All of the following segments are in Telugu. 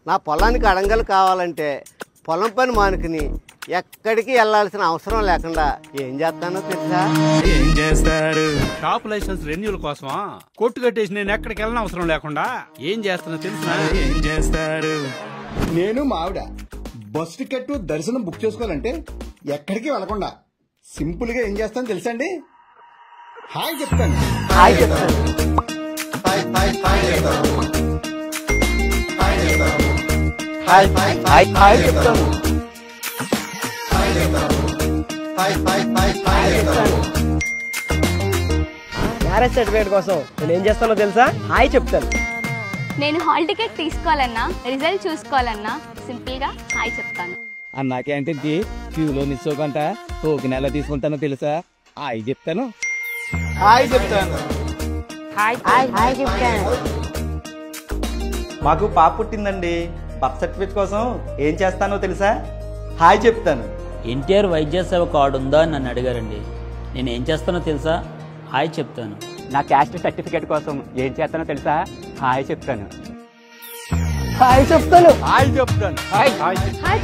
నా పొలానికి అడంగలు కావాలంటే పొలం పని మానుకుని ఎక్కడికి వెళ్ళాల్సిన అవసరం లేకుండా ఏం చేస్తానో తెలుసా? ఏం చేస్తారు? షాప్ లైసెన్స్ రెన్యూల్ కోసమా? కొట్టు కట్టేసి నేను ఎక్కడికి వెళ్ళిన అవసరం లేకుండా ఏం చేస్తానో తెలుసా? ఏం చేస్తారు? నేను మా ఆవిడ బస్ టికెట్ దర్శనం బుక్ చేసుకోవాలంటే ఎక్కడికి వెళ్ళకుండా సింపుల్ గా ఏం చేస్తాను తెలుసా అండి? హాయ్ చెప్తాను. హాయ్ చెప్తాను. హాయ్ హాయ్ హాయ్ చెప్తాను. హాయ్ హాయ్ హాయ్ హాయ్ చెప్తాను. మ్యారేజ్ సర్టిఫికేట్ కోసం నేను ఏం చేస్తానో తెలుసా? హాయ్ చెప్తాను. నేను హాల్ టికెట్ తీసుకోవాలన్నా రిజల్ట్ చూసుకోవాలన్నా సింపుల్ గా హాయ్ చెప్తాను. అన్నా క్యాంటీన్ కి క్యూలో నిల్చోకంట టోకెన్ ఎలా తీసుకుంటానో తెలుసా? హాయ్ చెప్తాను. హాయ్ చెప్తాను. హాయ్ చెప్తాను. మాకు పాప పుట్టిందండి. బర్త్ సర్టిఫికేట్ కోసం ఏం చేస్తానో తెలుసా? హాయ్ చెప్తాను. ఎన్టీఆర్ వైద్య సేవ కార్డు ఉందా అని నన్ను అడిగారండి. నేను ఏం చేస్తానో తెలుసా? హాయ్ చెప్తాను. నా క్యాస్ట్ సర్టిఫికేట్ కోసం ఏం చేస్తానో తెలుసా? హాయ్ చెప్తాను. హాయ్ చెప్తాను. హాయ్ చెప్తాను. హాయ్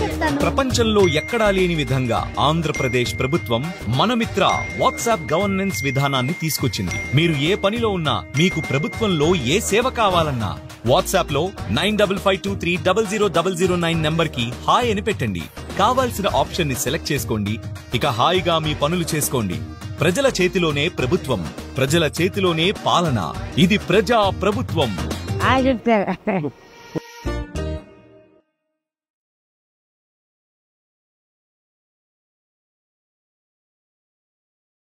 చెప్తాను. ప్రపంచంలో ఎక్కడా లేని విధంగా ఆంధ్రప్రదేశ్ ప్రభుత్వం మనమిత్ర వాట్సాప్ గవర్నెన్స్ విధానాన్ని తీసుకొచ్చింది. మీరు ఏ పనిలో ఉన్నా మీకు ప్రభుత్వంలో ఏ సేవ కావాలన్నా వాట్సాప్ లో 9552300009 నెంబర్ కి హాయ్ అని పెట్టండి. కావాల్సిన ఆప్షన్ ని సెలెక్ట్ చేసుకోండి. ఇక హాయిగా మీ పనులు చేసుకోండి. ప్రజల చేతిలోనే ప్రభుత్వం, ప్రజల చేతిలోనే పాలన. ఇది ప్రజా ప్రభుత్వం. హాయ్ చెప్తాను.